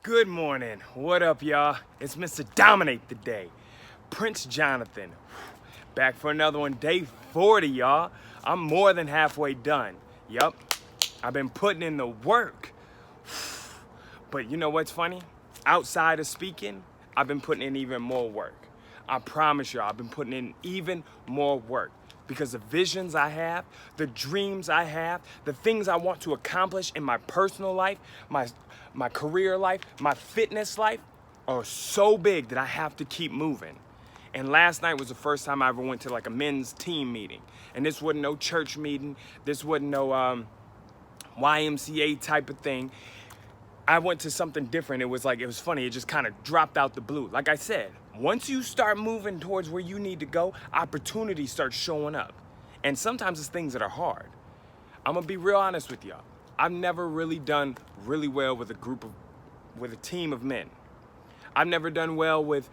Good morning. What up, y'all? It's Mr. Dominate the Day, Prince Jonathan. Back for another one, day 40, y'all. I'm more than halfway done. Yup, I've been putting in the work. But you know what's funny? Outside of speaking, I've been putting in even more work. I promise y'all, I've been putting in even more work. Because the visions I have, the dreams I have, the things I want to accomplish in my personal life, my career life, my fitness life are so big that I have to keep moving. And last night was the first time I ever went to like a men's team meeting. And this wasn't no church meeting. This wasn't no YMCA type of thing. I went to something different. It was funny. It just kind of dropped out the blue. Like I said, once you start moving towards where you need to go, opportunities start showing up. And sometimes it's things that are hard. I'm gonna be real honest with y'all. I've never really done really well with a team of men. I've never done well with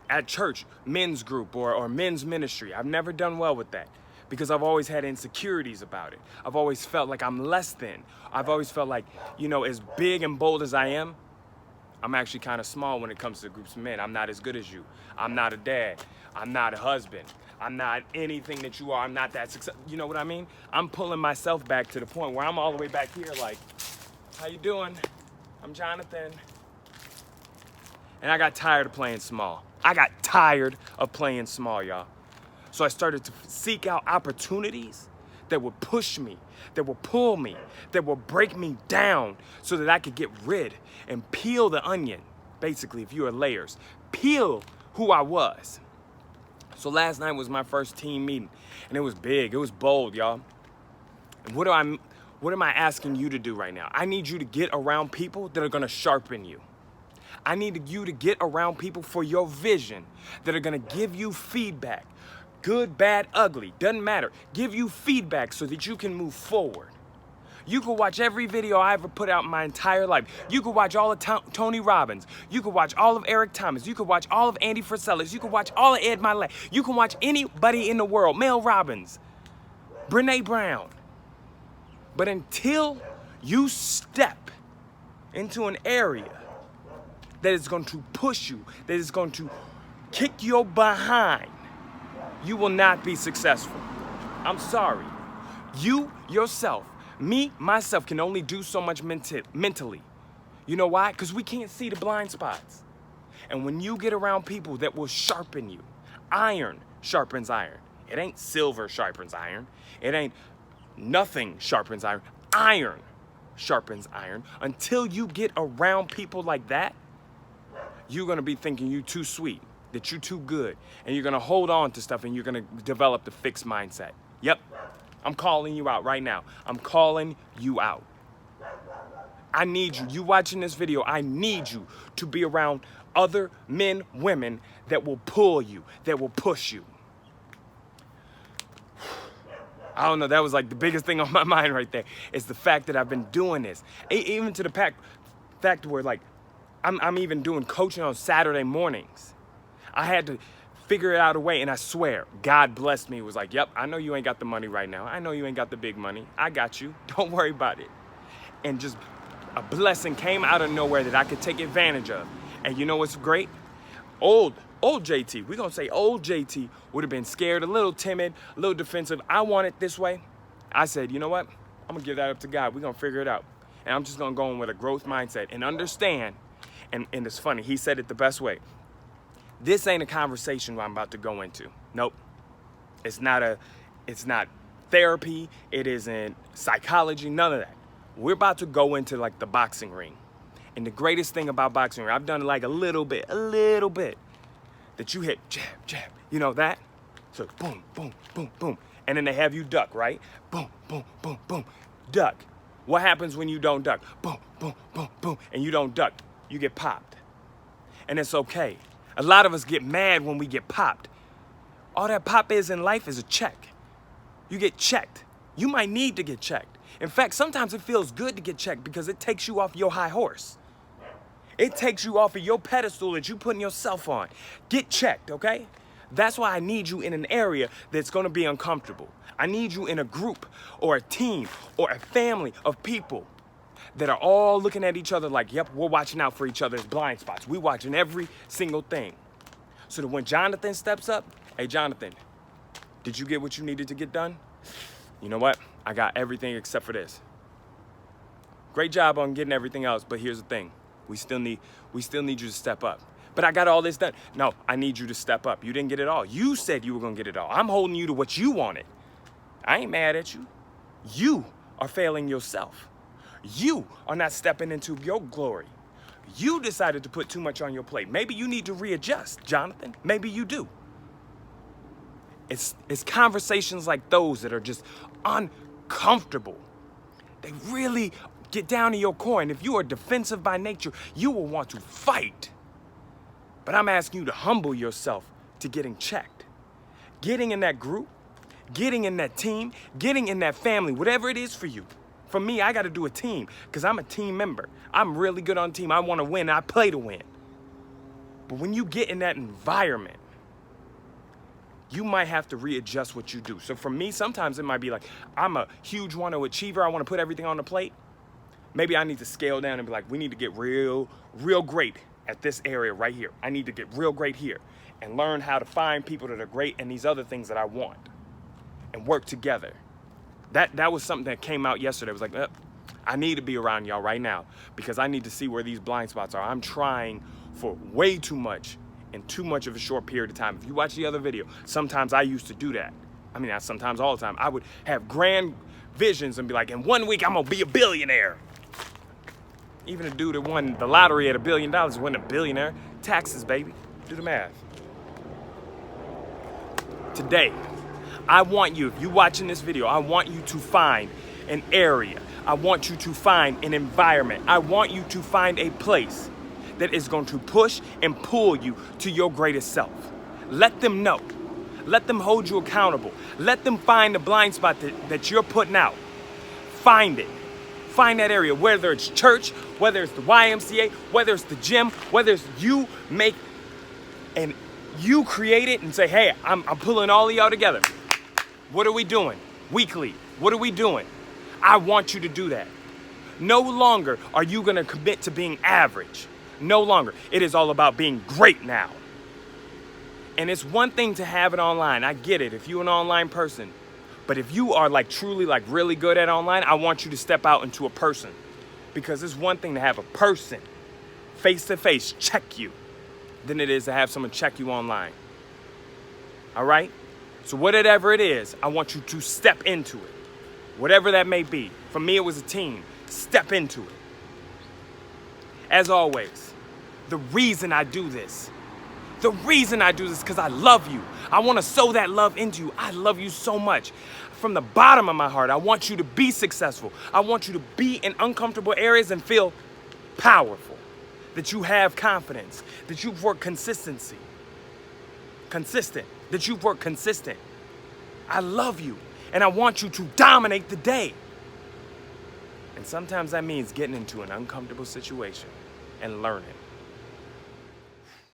at church, men's group or men's ministry. I've never done well with that because I've always had insecurities about it. I've always felt like I'm less than. I've always felt like, as big and bold as I am, I'm actually kind of small when it comes to groups of men. I'm not as good as you. I'm not a dad. I'm not a husband. I'm not anything that you are. I'm not that successful. You know what I mean? I'm pulling myself back to the point where I'm all the way back here like, how you doing? I'm Jonathan. And I got tired of playing small. I got tired of playing small, y'all. So I started to seek out opportunities that would push me, that would pull me, that would break me down so that I could get rid and peel the onion. Basically, if you are layers, peel who I was. So last night was my first team meeting and it was big, it was bold, y'all. And what am I asking you to do right now? I need you to get around people that are gonna sharpen you. I need you to get around people for your vision that are gonna give you feedback. Good, bad, ugly, doesn't matter. Give you feedback so that you can move forward. You could watch every video I ever put out in my entire life. You could watch all of Tony Robbins. You could watch all of Eric Thomas. You could watch all of Andy Frisella's. You could watch all of Ed Milet. You can watch anybody in the world, Mel Robbins, Brene Brown. But until you step into an area that is going to push you, that is going to kick your behind, you will not be successful. I'm sorry. You, yourself, me, myself, can only do so much mentally. You know why? Because we can't see the blind spots. And when you get around people that will sharpen you, iron sharpens iron. It ain't silver sharpens iron. It ain't nothing sharpens iron. Iron sharpens iron. Until you get around people like that, you're gonna be thinking you too sweet, that you're too good, and you're gonna hold on to stuff and you're gonna develop the fixed mindset. Yep, I'm calling you out right now. I'm calling you out. I need you watching this video, I need you to be around other men, women that will pull you, that will push you. I don't know, that was like the biggest thing on my mind right there. It's the fact that I've been doing this. Even to the fact where like, I'm even doing coaching on Saturday mornings. I had to figure it out a way, and I swear, God blessed me. It was like, yep, I know you ain't got the money right now. I know you ain't got the big money. I got you. Don't worry about it. And just a blessing came out of nowhere that I could take advantage of. And you know what's great? Old JT, we're gonna say old JT would have been scared, a little timid, a little defensive. I want it this way. I said, you know what? I'm gonna give that up to God. We're gonna figure it out. And I'm just gonna go in with a growth mindset and understand. And it's funny, he said it the best way. This ain't a conversation I'm about to go into. Nope. It's not therapy. It isn't psychology, none of that. We're about to go into like the boxing ring. And the greatest thing about boxing ring, I've done like a little bit, that you hit jab, jab, you know that? So boom, boom, boom, boom. And then they have you duck, right? Boom, boom, boom, boom, duck. What happens when you don't duck? Boom, boom, boom, boom, and you don't duck. You get popped. And it's okay. A lot of us get mad when we get popped. All that pop is in life is a check. You get checked. You might need to get checked. In fact, sometimes it feels good to get checked because it takes you off your high horse. It takes you off of your pedestal that you're putting yourself on. Get checked, okay? That's why I need you in an area that's gonna be uncomfortable. I need you in a group or a team or a family of people that are all looking at each other like, yep, we're watching out for each other's blind spots. We're watching every single thing. So that when Jonathan steps up, hey, Jonathan, did you get what you needed to get done? You know what? I got everything except for this. Great job on getting everything else, but here's the thing. We still need you to step up. But I got all this done. No, I need you to step up. You didn't get it all. You said you were gonna get it all. I'm holding you to what you wanted. I ain't mad at you. You are failing yourself. You are not stepping into your glory. You decided to put too much on your plate. Maybe you need to readjust, Jonathan. Maybe you do. It's conversations like those that are just uncomfortable. They really get down to your core. And if you are defensive by nature, you will want to fight. But I'm asking you to humble yourself to getting checked. Getting in that group, getting in that team, getting in that family, whatever it is for you. For me, I got to do a team because I'm a team member. I'm really good on team. I want to win. I play to win. But when you get in that environment, you might have to readjust what you do. So for me, sometimes it might be like, I'm a huge achiever. I want to put everything on the plate. Maybe I need to scale down and be like, we need to get real great at this area right here. I need to get real great here and learn how to find people that are great and these other things that I want and work together. That was something that came out yesterday. It was like, I need to be around y'all right now because I need to see where these blind spots are. I'm trying for way too much in too much of a short period of time. If you watch the other video, sometimes I used to do that. I mean, not sometimes, all the time. I would have grand visions and be like, in 1 week, I'm gonna be a billionaire. Even a dude that won the lottery at $1 billion wasn't a billionaire. Taxes, baby. Do the math. Today, I want you, if you're watching this video, I want you to find an area. I want you to find an environment. I want you to find a place that is going to push and pull you to your greatest self. Let them know. Let them hold you accountable. Let them find the blind spot that you're putting out. Find it. Find that area, whether it's church, whether it's the YMCA, whether it's the gym, whether it's you make and you create it and say, hey, I'm pulling all of y'all together. What are we doing? Weekly. What are we doing? I want you to do that. No longer are you going to commit to being average. No longer. It is all about being great now. And it's one thing to have it online. I get it if you're an online person. But if you are like truly like really good at online, I want you to step out into a person. Because it's one thing to have a person face to face check you than it is to have someone check you online. All right? So whatever it is, I want you to step into it. Whatever that may be. For me, it was a team. Step into it. As always, the reason I do this is because I love you. I want to sow that love into you. I love you so much. From the bottom of my heart, I want you to be successful. I want you to be in uncomfortable areas and feel powerful. That you have confidence. That you've worked consistent. That you've worked consistent. I love you. And I want you to dominate the day. And sometimes that means getting into an uncomfortable situation and learning.